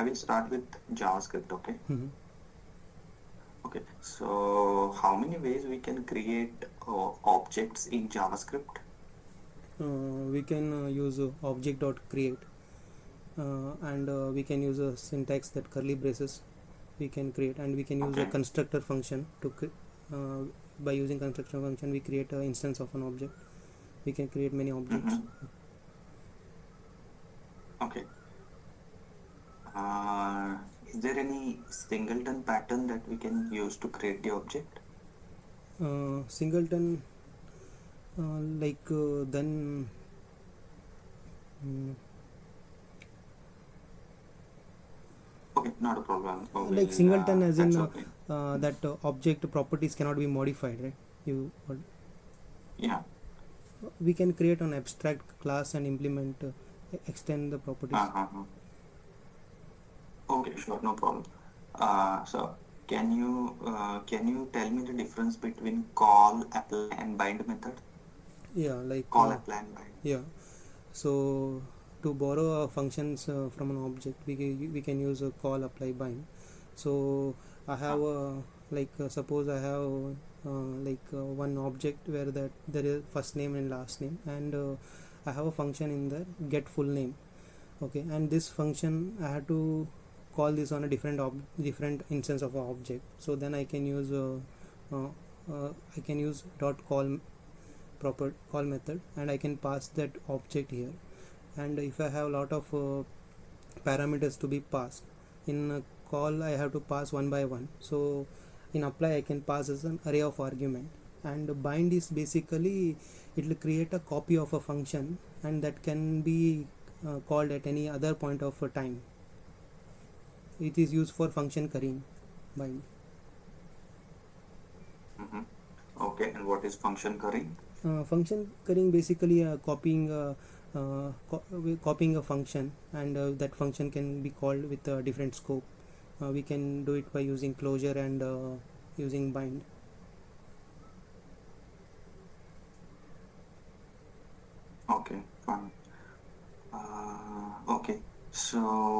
I will start with JavaScript, okay? Mm-hmm. Okay, so how many ways we can create objects in JavaScript? We can use object.create, and we can use a syntax that curly braces we can create, and we can use a Okay. constructor function to by using constructor function we create an instance of an object. We can create many objects. Mm-hmm. Okay. Uh, is there any singleton pattern that we can use to create the object? Singleton, then mm, Okay, not a problem. Oh, like singleton as in that's okay. that object properties cannot be modified, right? You Yeah. We can create an abstract class and implement extend the properties. Uh-huh. Okay, sure, no problem. So can you tell me the difference between call, apply, and bind method? Yeah, like Call, apply, and bind. yeah. So to borrow functions from an object, we can use a call, apply, bind. So I have suppose I have one object where that there is first name and last name, and I have a function in there get full name. Okay, and this function I have to call this on a different instance of an object. So then I can use dot call proper call method, and I can pass that object here. And if I have a lot of parameters to be passed in a call, I have to pass one by one. So in apply I can pass as an array of argument, and bind is basically it will create a copy of a function, and that can be called at any other point of a time. It is used for function currying. Bind. Mm-hmm. Okay, and what is function curry? Function currying basically copying a function, and that function can be called with a different scope. We can do it by using closure and using bind. Okay, fine. Okay, so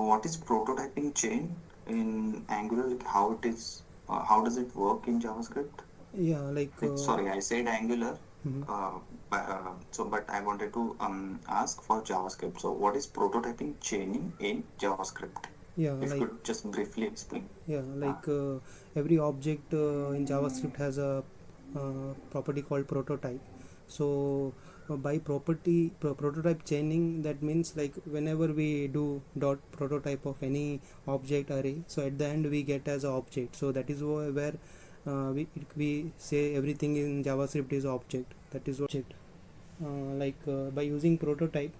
what is prototyping chain in Angular? Like how it is? How does it work in JavaScript? Yeah, Sorry, I said Angular. Mhm. But I wanted to ask for JavaScript. So, what is prototyping chaining in JavaScript? Yeah, If you could just briefly explain. every object in JavaScript has a property called prototype. So by prototype chaining, that means like whenever we do dot prototype of any object array, so at the end we get as an object. So that is where we say everything in JavaScript is object. That is object. By using prototype,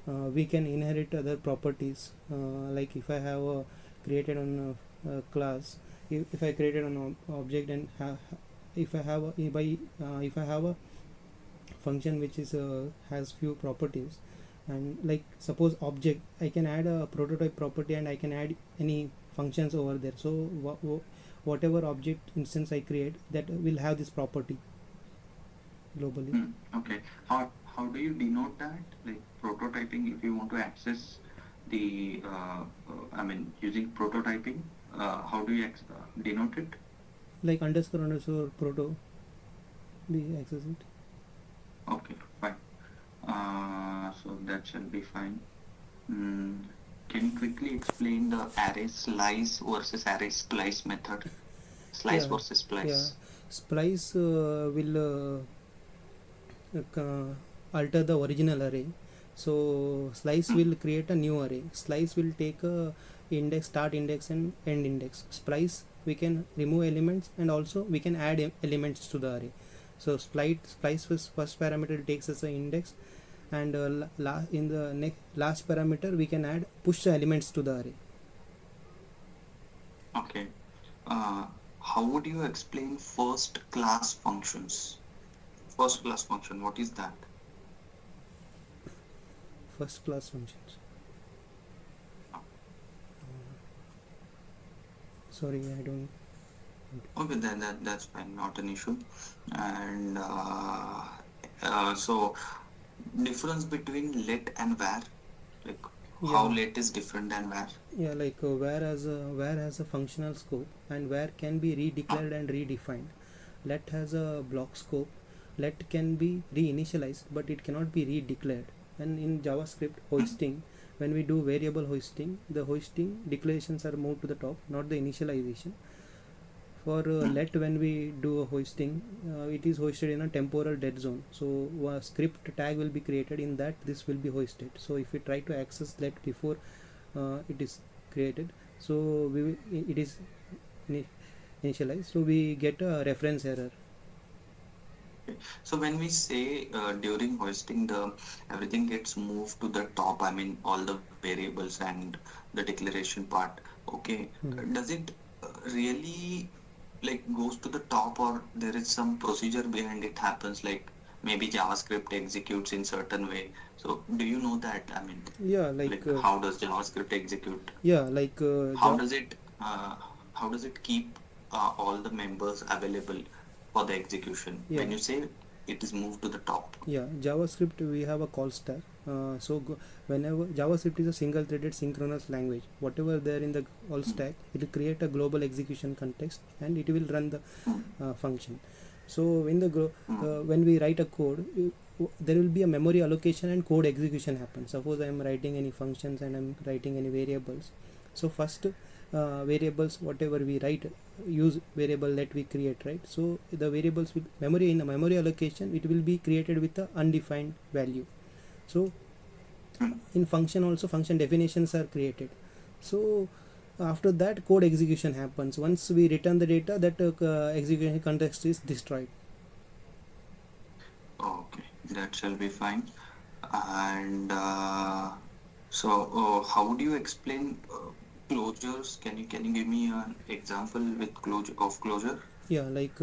we can inherit other properties. Like if I have created on a class, if I created an object, and if I have if I have a function which is has few properties, and like suppose object, I can add a prototype property, and I can add any functions over there. So whatever object instance I create, that will have this property globally. Okay. How do you denote that? Like prototyping, if you want to access the, using prototyping, how do you denote it? Like underscore proto, we access it. Okay, fine. So that shall be fine. Can you quickly explain the array slice versus array splice method? Slice versus splice. Yeah, splice will alter the original array. So slice will create a new array. Slice will take a index, start index and end index. Splice, we can remove elements, and also we can add elements to the array. So splice first parameter takes as an index, and in the last parameter we can push the elements to the array. Okay. How would you explain first class functions? First class function, what is that? First class functions. Sorry, I don't. Okay, then that's fine, not an issue. And so difference between let and var, like how let is different than where? Yeah, like where has a functional scope and where can be redeclared and redefined. Let has a block scope. Let can be reinitialized, but it cannot be redeclared. And in JavaScript hoisting, when we do variable hoisting, the hoisting declarations are moved to the top, not the initialization. For let, when we do a hoisting, it is hoisted in a temporal dead zone. So a script tag will be created in that this will be hoisted. So if we try to access let before it is created, so it is initialized, so we get a reference error. So when we say during hoisting, the everything gets moved to the top. I mean, all the variables and the declaration part. Okay, does it really like goes to the top, or there is some procedure behind it happens? Like maybe JavaScript executes in certain way. So do you know that? I mean, Yeah, like how does JavaScript execute? yeah, like How does it how does it keep all the members available for the execution yeah, when you say it is moved to the top? yeah, JavaScript we have a call stack. Whenever JavaScript is a single threaded synchronous language, whatever there in the call stack, it will create a global execution context and it will run the Mm, function. So mm, when we write a code, there will be a memory allocation and code execution happens. Suppose I am writing any functions and I'm writing any variables. So first variables whatever we write, use variable that we create, right? So the variables with memory, in a memory allocation it will be created with a undefined value. So mm. in function also function definitions are created. So after that code execution happens. Once we return the data, that execution context is destroyed. Okay, that shall be fine. And how do you explain closures? Can you give me an example with closure? Yeah, like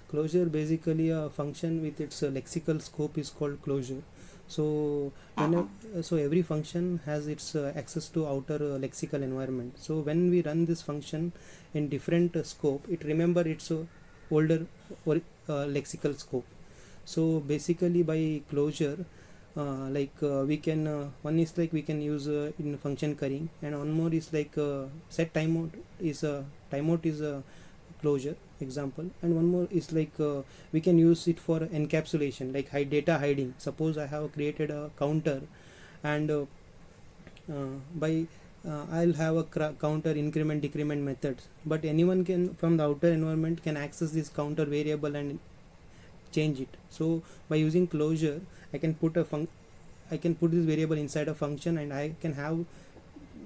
closure, basically a function with its lexical scope is called closure. So Uh-huh. so every function has its access to outer lexical environment. So when we run this function in different scope, it remember its older or lexical scope. So basically by closure, we can one is like we can use in function currying, and one more is like set timeout is a closure example, and one more is like we can use it for encapsulation, like hide data hiding. Suppose I have created a counter, and by I'll have a counter increment decrement methods, but anyone can from the outer environment can access this counter variable and change it. So by using closure, I can put I can put this variable inside a function, and I can have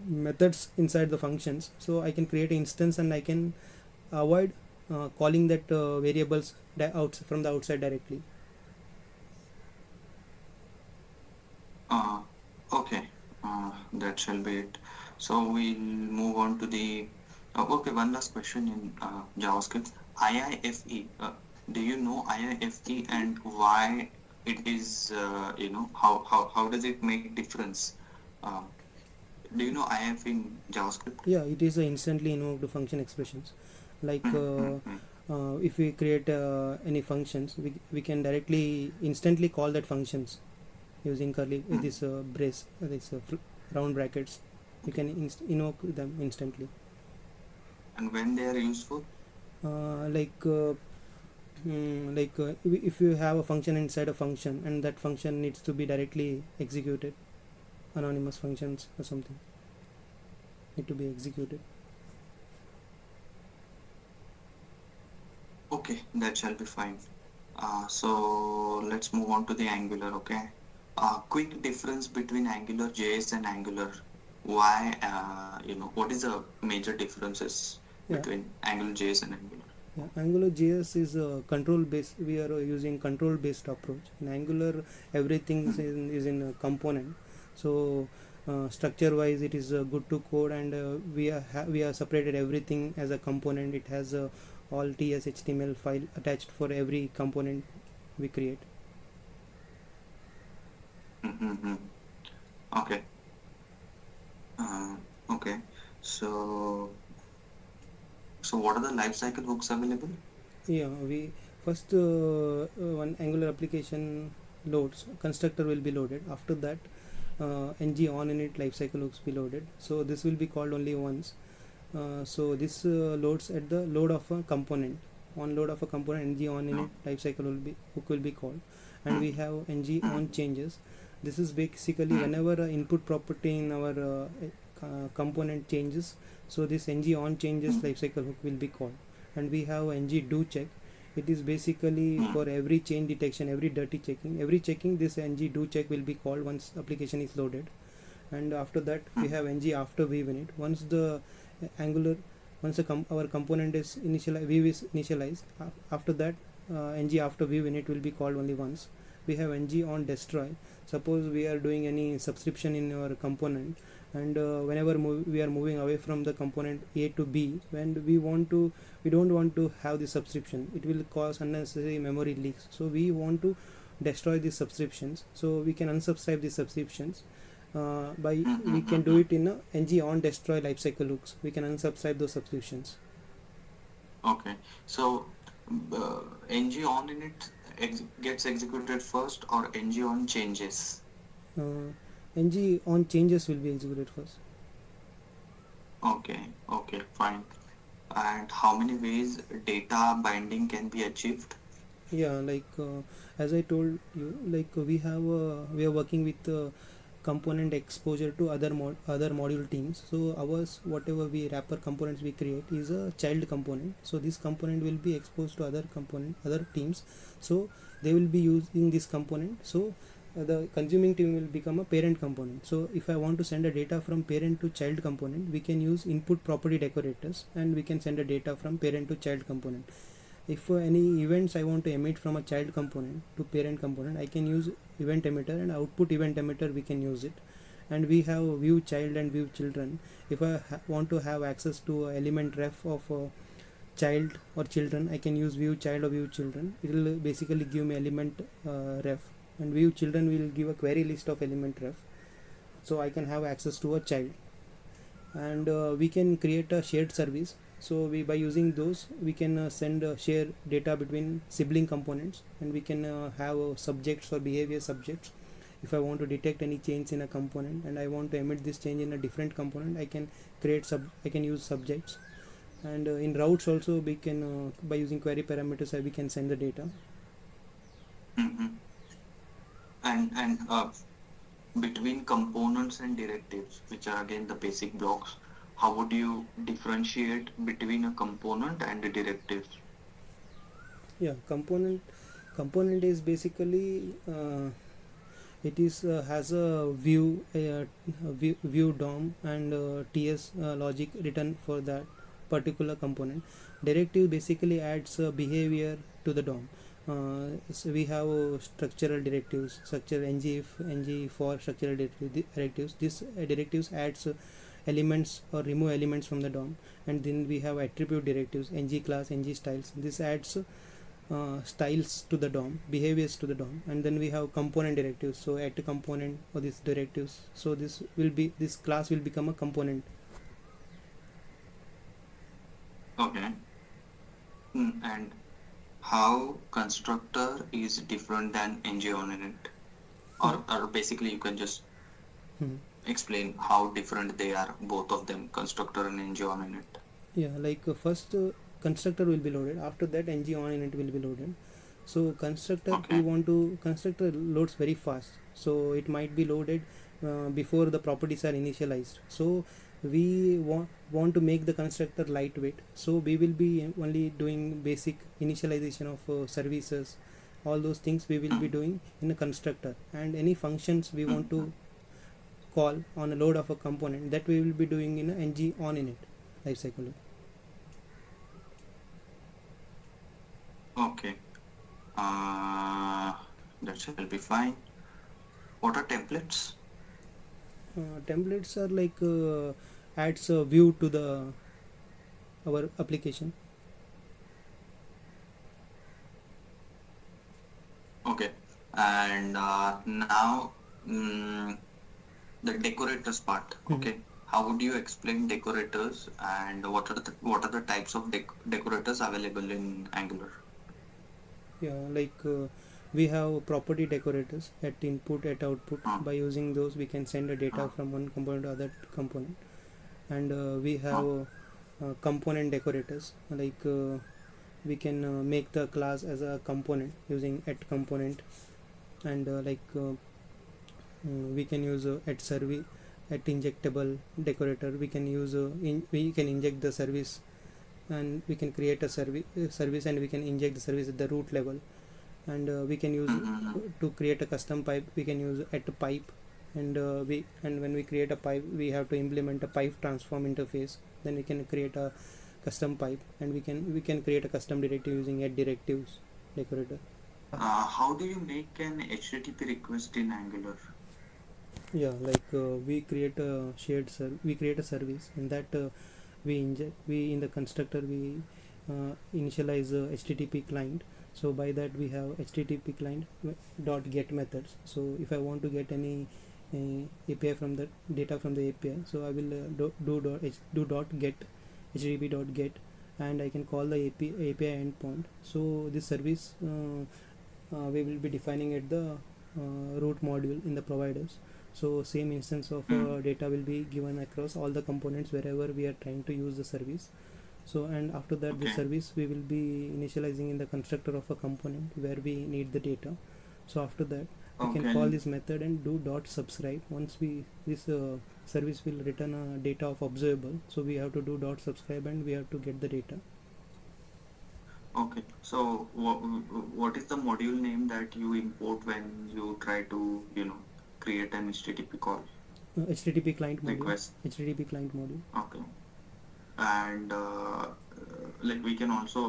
methods inside the functions. So I can create an instance and I can avoid calling that variables out from the outside directly. Uh, okay, that shall be it. So we'll move on to the. Okay, one last question in JavaScript. IIFE. Do you know IIFE and why it is? How does it make difference? Uh, do you know IIFE in JavaScript? Yeah, it is a instantly invoked function expressions. Like Mm, mm, mm, if we create any functions, we can directly instantly call that functions using curly mm. this brace this round brackets. You can invoke them instantly. And when they are useful? Like if you have a function inside a function and that function needs to be directly executed, anonymous functions or something need to be executed. Okay, that shall be fine. So let's move on to the Angular, okay? Quick difference between AngularJS and Angular. Why, what is the major differences Yeah, between AngularJS and Angular? yeah. AngularJS is a control based. We are using control based approach. In Angular, everything Hmm. is in a component. So structure wise, it is good to code, and we are separated everything as a component. It has all TS HTML file attached for every component we create. Mm-hmm. Okay. Uh, okay. So, so what are the lifecycle hooks available? Yeah, we first one Angular application loads, constructor will be loaded. After that, ngOnInit lifecycle hooks be loaded. So this will be called only once. So this loads at the load of a component. On load of a component, ngOnInit lifecycle hook will be called, and we have ngOn changes. This is basically whenever input property in our component changes, so this ngOn changes lifecycle hook will be called. And we have ngDo check. It is basically for every change detection, every dirty checking, this ngDo check will be called once application is loaded. And after that we have ng after view init. Once the angular once our component is view is initialized, after that ng after view init will be called only once. We have ng on destroy. Suppose we are doing any subscription in our component, and whenever we are moving away from the component A to B, when we don't want to have the subscription, it will cause unnecessary memory leaks, so we want to destroy these subscriptions. So we can unsubscribe these subscriptions we can do it in a ng on destroy lifecycle hooks. We can unsubscribe those subscriptions. Okay, so ngOnInit gets executed first, or ngOn changes? ng on changes will be executed first. Okay, fine. And how many ways data binding can be achieved? Yeah, like as I told you, like we are working with component exposure to other module teams. So ours, whatever we wrapper components we create is a child component. So this component will be exposed to other teams. So they will be using this component. So the consuming team will become a parent component. So if I want to send a data from parent to child component, we can use input property decorators, and we can send a data from parent to child component. If any events I want to emit from a child component to parent component, I can use event emitter, and output event emitter we can use it. And we have view child and view children. If I want to have access to element ref of child or children, I can use view child or view children. It will basically give me element ref, and view children will give a query list of element ref, so I can have access to a child. And we can create a shared service. So by using those, we can share data between sibling components, and we can have subjects or behavior subjects. If I want to detect any change in a component and I want to emit this change in a different component, I can use subjects. And in routes also, we can by using query parameters, we can send the data. And between components and directives, which are again the basic blocks, how would you differentiate between a component and a directive? Yeah, component is basically it is has a view DOM and TS logic written for that particular component. Directive basically adds behavior to the DOM. So we have structural directives such as ng for structural directives. This directives adds elements or remove elements from the DOM. And then we have attribute directives, ng class, ng styles. This adds styles to the DOM, behaviors to the DOM. And then we have component directives, so add a component for these directives. So this class will become a component. Okay. And how constructor is different than ngOnInit? Or basically you can just explain how different they are, both of them, constructor and ngOnInit. Yeah, like first constructor will be loaded, after that ngOnInit will be loaded. So constructor, constructor loads very fast, so it might be loaded before the properties are initialized. So we want to make the constructor lightweight, so we will be only doing basic initialization of services. All those things we will be doing in a constructor, and any functions we want to call on a load of a component, that we will be doing in a ngOnInit lifecycle. Okay, that shall be fine. What are templates? Templates are like adds a view to our application. Okay, and now the decorators part. Okay, how would you explain decorators, and what are the types of decorators available in Angular? Yeah, like we have property decorators at input, at output. uh, By using those, we can send the data uh, from one component to other component. And we uh, have component decorators, like we can make the class as a component using at component. And we can use at service, at injectable decorator. We can use we can inject the service, and we can create a service, and we can inject the service at the root level. And we can use mm-hmm. to create a custom pipe, we can use at a pipe. And when we create a pipe, we have to implement a pipe transform interface. Then we can create a custom pipe, and we can create a custom directive using at directives decorator. How do you make an HTTP request in Angular? Yeah, like we create a we create a service, and that we in the constructor we initialize a HTTP client. So by that we have HTTP client dot get methods. So if I want to get any API from the data from the API, so I will do dot get HTTP dot get, and I can call the API endpoint. So this service we will be defining at the root module in the providers. So same instance of Mm. data will be given across all the components wherever we are trying to use the service. So, and after that the Okay. service we will be initializing in the constructor of a component where we need the data. So after that we can Okay. call this method and do dot subscribe. Once we this service will return a data of observable, so we have to do dot subscribe, and we have to get the data. Okay. So what is the module name that you import when you try to, create an HTTP call HTTP client module. request? HTTP client module. Okay. And like we can also,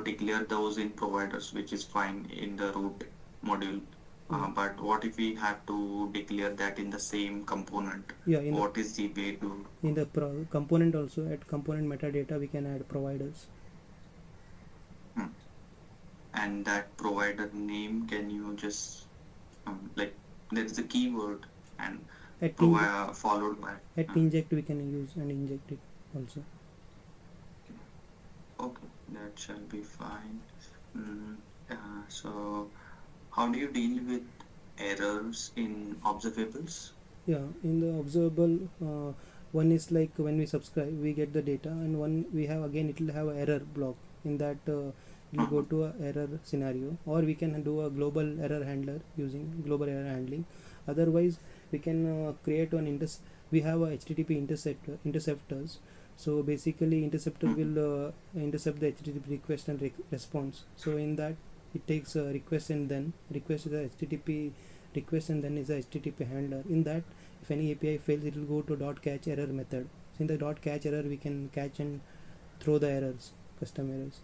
declare those in providers, which is fine in the root module. Yeah. But what if we have to declare that in the same component? Yeah, in What is the way to? the component also, at component metadata we can add providers. Hmm. And that provider name, can you just like there is a keyword and At followed by inject we can use and inject it also. okay, that shall be fine. Mm, so how do you deal with errors in observables? Yeah, in the observable, one is like when we subscribe we get the data, and one we have again it will have a error block. In that it will go to a error scenario, or we can do a global error handler using global error handling. Otherwise we can create an we have a HTTP interceptors. So basically interceptor will intercept the HTTP request and response. So in that it takes a request, and then request is a HTTP request, and then is a HTTP handler. In that, if any API fails, it will go to dot catch error method. So in the dot catch error we can catch and throw the errors, custom errors.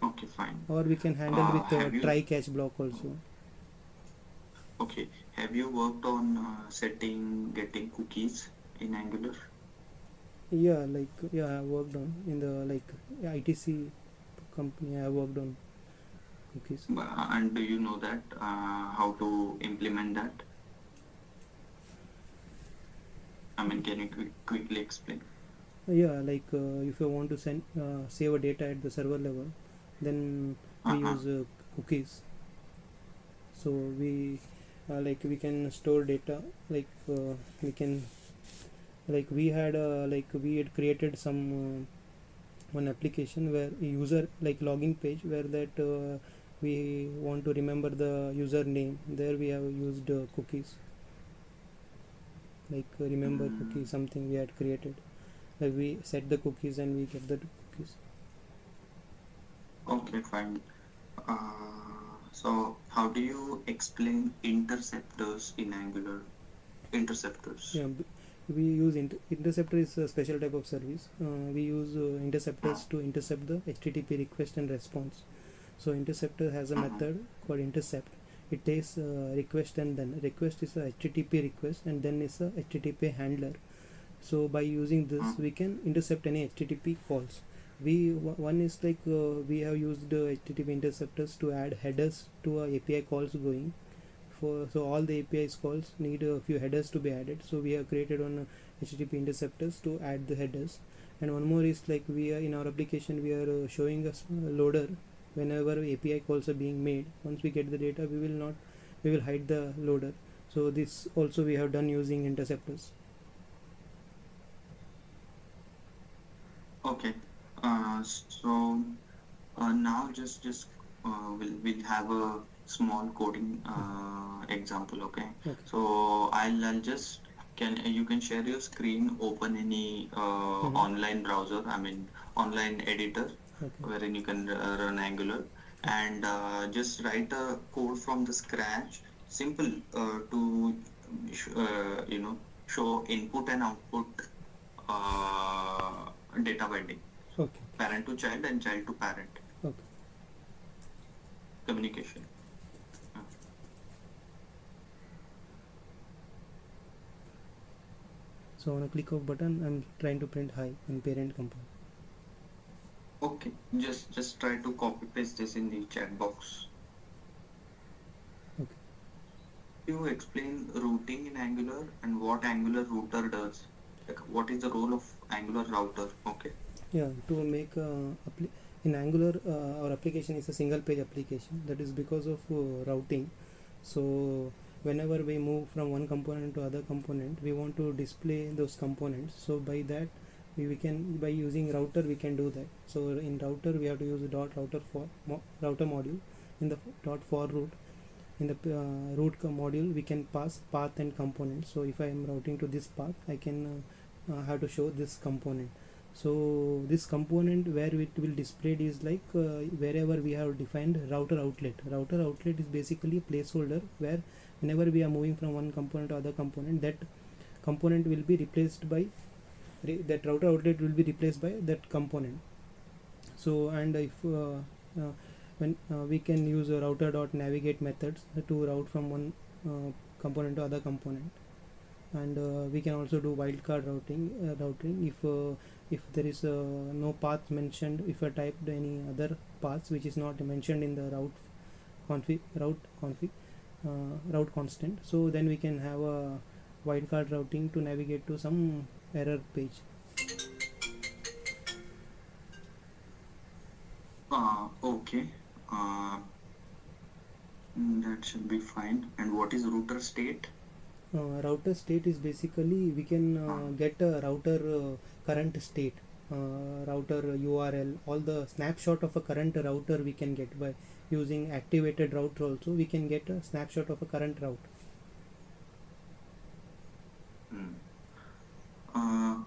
Okay, fine. Or we can handle with Have you try catch block also. okay? Have you worked on getting cookies in Angular? Yeah, like I worked on in the ITC company. I worked on cookies. And do you know that how to implement that? I mean, can you quickly explain? Yeah, like if you want to send save a data at the server level, then we use cookies. So we we can store data, we can we had we had created some one application where a user login page, where that we want to remember the username. There we have used cookies, remember cookie, something we had created. Like we set the cookies and we get the cookies. Okay, fine. So how do you explain interceptors in Angular? Interceptors. Yeah, we use interceptor is a special type of service. We use interceptors to intercept the HTTP request and response. So interceptor has a method called intercept. It takes request, and then request is a HTTP request, and then is a HTTP handler. So by using this we can intercept any HTTP calls. One is we have used HTTP interceptors to add headers to our API calls going. So all the API's calls need a few headers to be added. So we have created on HTTP interceptors to add the headers. And one more is we are in our application we are showing a loader whenever API calls are being made, once we get the data, we will hide the loader. So this also we have done using interceptors. Okay. So now just we'll have a small coding example. Okay. Okay. So I'll just you can share your screen, open any online browser. I mean online editor, Okay. wherein you can run Angular, and just write a code from the scratch, simple to show input and output data binding. Okay. Parent to child and child to parent Okay. communication. So on a click of button, I'm trying to print hi in parent component. Okay, just try to copy paste this in the chat box. Okay. You explain routing in Angular and what Angular router does. Like what is the role of Angular router? Okay. Yeah, to make in Angular, our application is a single page application. That is because of routing. So whenever we move from one component to other component, we want to display those components. So by that, we can, by using router, we can do that. So in router, we have to use the dot router for router module. In the dot for root, in the root module, we can pass path and component. So if I am routing to this path, I can have to show this component. So this component where it will displayed is like wherever we have defined router outlet. Router outlet is basically a placeholder where whenever we are moving from one component to other component, that component will be replaced by that router outlet will be replaced by that component. So and if when we can use a router dot navigate methods to route from one component to other component, and we can also do wildcard routing if there is no path mentioned. If I typed any other paths which is not mentioned in the route constant, so then we can have a wildcard routing to navigate to some error page. Okay. That should be fine. And what is router state? Router state is basically we can get a router current state, router URL, all the snapshot of a current router we can get by using activated router. Also we can get a snapshot of a current route.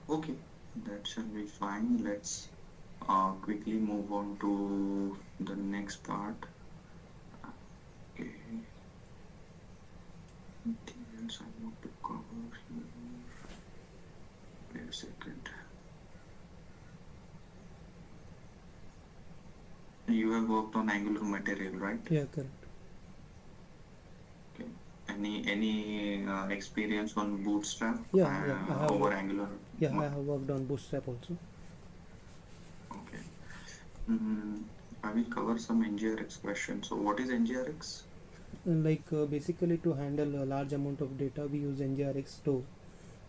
Okay, that should be fine. Let's quickly move on to the next part. Okay. Details I want to cover here. Wait a second. You have worked on Angular material, right? Yeah, correct. Okay. Any experience on Bootstrap? Yeah, I have over Angular. Yeah, I have worked on Bootstrap also. Okay. I will cover some NGRX questions. So what is NGRX? Basically to handle a large amount of data, we use NGRX store.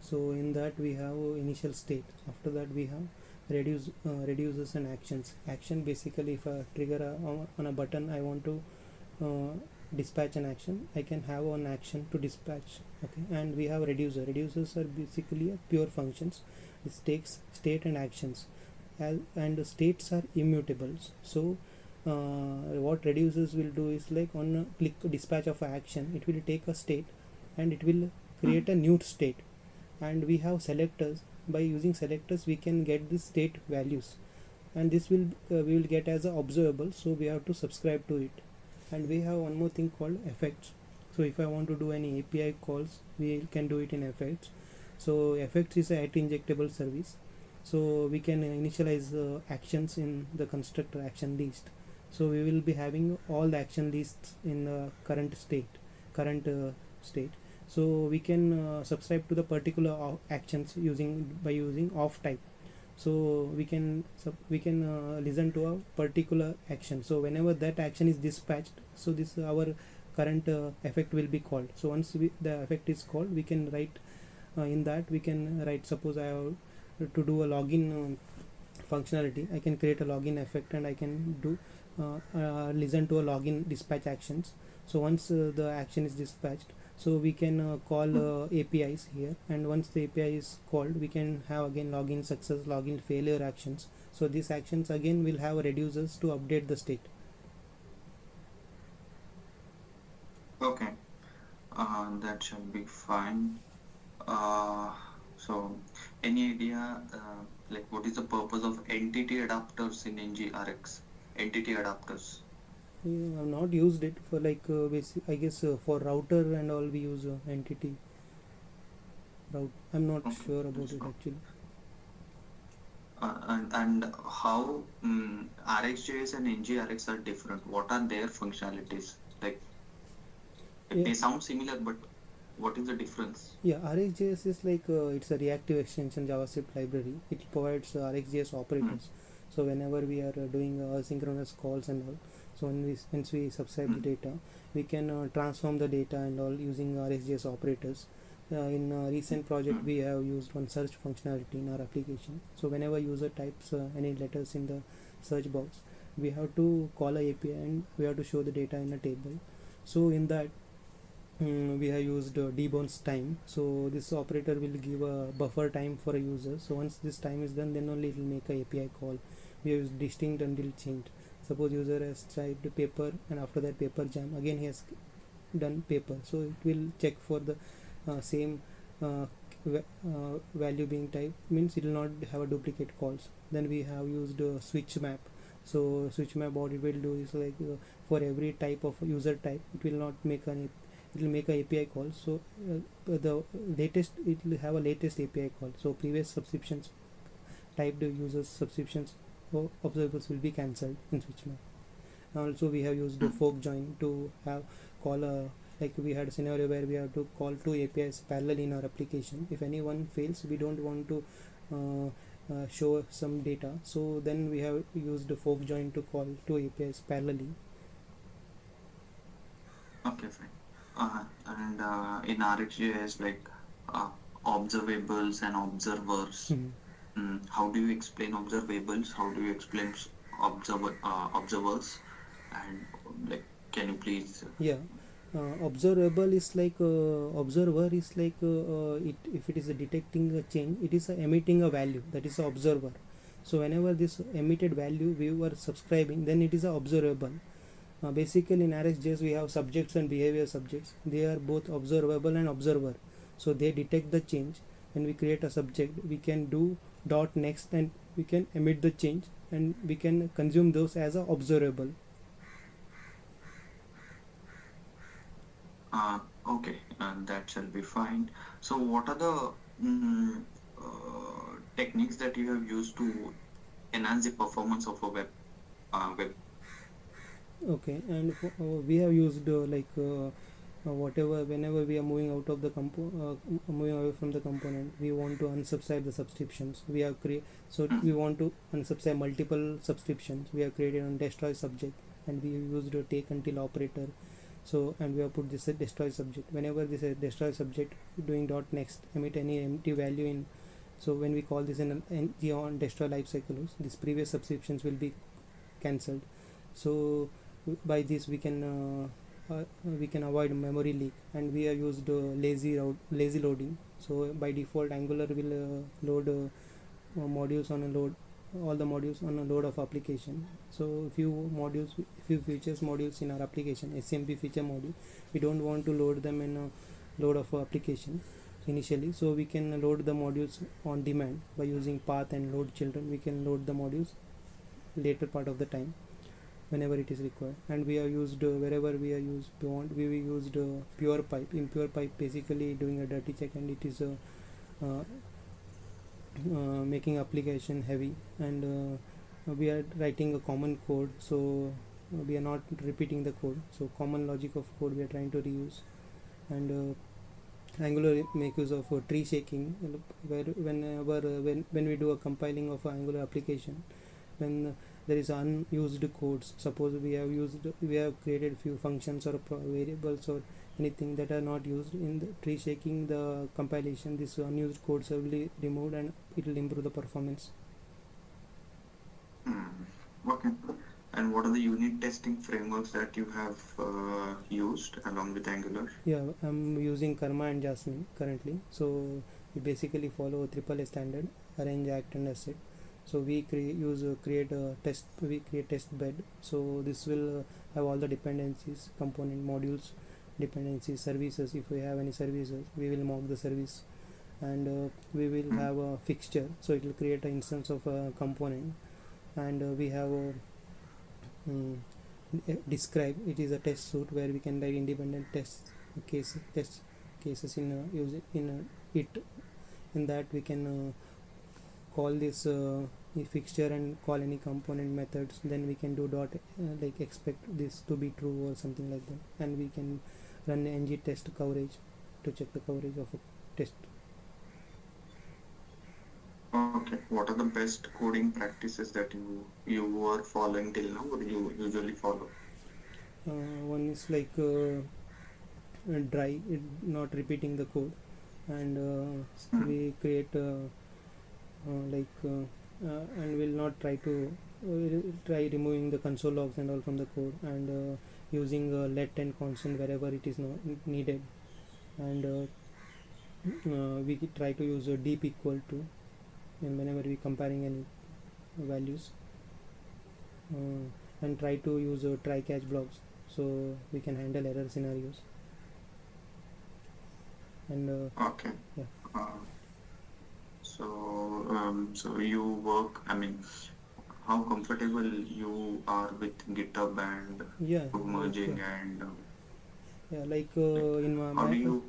So in that we have initial state. After that we have reducers and actions. Action basically if I trigger on a button, I want to dispatch an action, I can have one action to dispatch. Okay, and we have reducers are basically pure functions. This takes state and actions, and states are immutables. So what reducers will do is like on a click dispatch of an action, it will take a state and it will create a new state. And we have selectors. By using selectors we can get the state values, and this will we will get as a observable, so we have to subscribe to it. And we have one more thing called effects. So if I want to do any API calls, we can do it in effects. So effects is a injectable service, so we can initialize actions in the constructor action list. So we will be having all the action lists in the current state. So we can subscribe to the particular actions by using off type. So we can listen to a particular action. So whenever that action is dispatched, so this our current effect will be called. So once the effect is called, we can write in that we can write, suppose I have to do a login functionality, I can create a login effect and I can do listen to a login dispatch actions. So once the action is dispatched, so we can call APIs here, and once the API is called, we can have again login success, login failure actions. So these actions again will have reducers to update the state. Okay, that shall be fine. So any idea like what is the purpose of entity adapters in NGRX? Entity adapters. I've not used it for like basic. I guess for router and all we use entity route. I'm not Okay. sure about it actually. And how RxJS and NGRX are different? What are their functionalities? Like Yeah, they sound similar, but what is the difference? yeah. RxJS is like it's a reactive extension JavaScript library. It provides RxJS Hmm. operators. So whenever we are doing asynchronous calls and all, so once we subscribe the Hmm. data, we can transform the data and all using RxJS operators. In a recent project, Hmm. we have used one search functionality in our application. So whenever user types any letters in the search box, we have to call a API and we have to show the data in a table. So in that we have used debounceTime. So this operator will give a buffer time for a user. So once this time is done, then only it will make a API call. We use distinct until changed. Suppose user has typed paper and after that paper jam, again he has done paper, so it will check for the same uh, value being typed, means it will not have a duplicate calls. Then we have used switch map. So switch map, what it will do is like for every type of user type, it will not make an it will make a API call. So the latest, it will have a latest API call. So previous subscriptions, typed users subscriptions or observables will be cancelled in switch map. Also we have used a Hmm. fork join to have call a, like we had a scenario where we have to call two APIs parallel in our application. If any one fails, we don't want to show some data, so then we have used a fork join to call two APIs parallelly. Okay, fine. And in RxJS, like uh, observables and observers. Mhm. How do you explain observables? How do you explain observers? And like, can you please? Yeah, observable is like observer is like it, if it is detecting a change, it is emitting a value, that is a observer. So whenever this emitted value we were subscribing, then it is a observable. Basically in RxJS we have subjects and behavior subjects. They are both observable and observer. So they detect the change. When we create a subject, we can do dot next and we can emit the change, and we can consume those as a observable. Okay, and that shall be fine. So, what are the techniques that you have used to enhance the performance of a web? Okay, and we have used whatever, whenever we are moving out of the moving away from the component, we want to unsubscribe the subscriptions. We have so Hmm. we want to unsubscribe multiple subscriptions. We have created on destroy subject, and we used a take until operator. So and we have put this destroy subject. Whenever this destroy subject doing dot next emit any empty value in. So when we call this in the on destroy lifecycle hooks, these previous subscriptions will be cancelled. So by this we can avoid memory leak, and we have used lazy loading. So by default Angular will load modules on a load, all the modules on a load of application. So few features modules in our application, SMP feature module, we don't want to load them in a load of application initially. So we can load the modules on demand by using path and load children. We can load the modules later part of the time whenever it is required. And we have used wherever we are used we used pure pipe. In pure pipe, basically doing a dirty check, and it is uh, making application heavy. And we are writing a common code, so we are not repeating the code. So common logic of code we are trying to reuse. And Angular make use of tree shaking, where whenever when we do a compiling of an Angular application, when there is unused codes, suppose we have created few functions or variables or anything that are not used in the tree shaking the compilation, this unused codes will be removed and it will improve the performance. Hmm. Okay. And what are the unit testing frameworks that you have used along with Angular? Yeah, I'm using Karma and Jasmine currently. So we basically follow AAA standard, arrange, act, and asset. So we create a test. We create test bed. So this will have all the dependencies, component modules, dependencies, services. If we have any services, we will mock the service, and we will have a fixture. So it will create an instance of a component, and we have a describe. It is a test suite where we can write independent test cases in it. In that we can call this fixture and call any component methods. Then we can do dot like expect this to be true or something like that, and we can run ng test coverage to check the coverage of a test. Okay. What are the best coding practices that you were following till now, or you usually follow? One is like dry, not repeating the code, and we create and will not try to try removing the console logs and all from the code, and using let and constant wherever it is not needed, and we try to use a deep equal to, and whenever we comparing any values, and try to use try catch blocks so we can handle error scenarios. And Okay. yeah. So you work. I mean, how comfortable you are with GitHub and Yeah, code merging like, and yeah, like in how do you?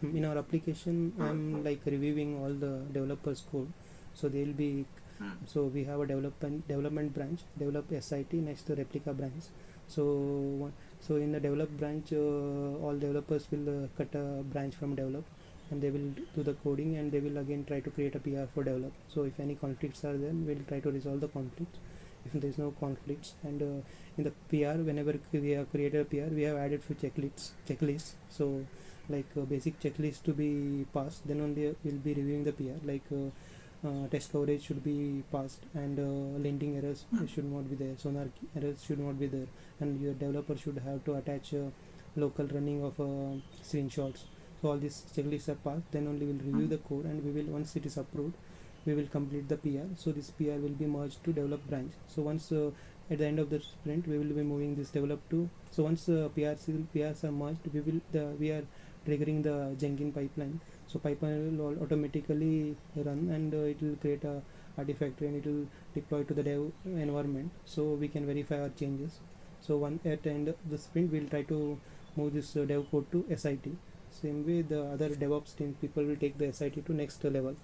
in our application, I'm like reviewing all the developers code, so they'll be so we have a development branch, develop SIT, next the replica branch. So in the develop branch, all developers will cut a branch from develop, and they will do the coding, and they will again try to create a PR for develop. So if any conflicts are there, we'll try to resolve the conflicts. If there is no conflicts, and in the PR, whenever we have created a PR, we have added few checklists. So like basic checklist to be passed, then only we'll be reviewing the PR. Like test coverage should be passed, and linting errors should not be there, sonar errors should not be there, and your developer should have to attach local running of screenshots. So all these checklists are passed, then only we'll review the code, and we will, once it is approved, we will complete the PR. So this PR will be merged to develop branch. So once at the end of the sprint, we will be moving this develop to. So once PRs are merged, we are triggering the Jenkins pipeline. So pipeline will automatically run, and it will create a artifact, and it will deploy to the dev environment, so we can verify our changes. So at the end of the sprint, we'll try to move this dev code to SIT. Same way, the other DevOps team people will take the SIT to next level.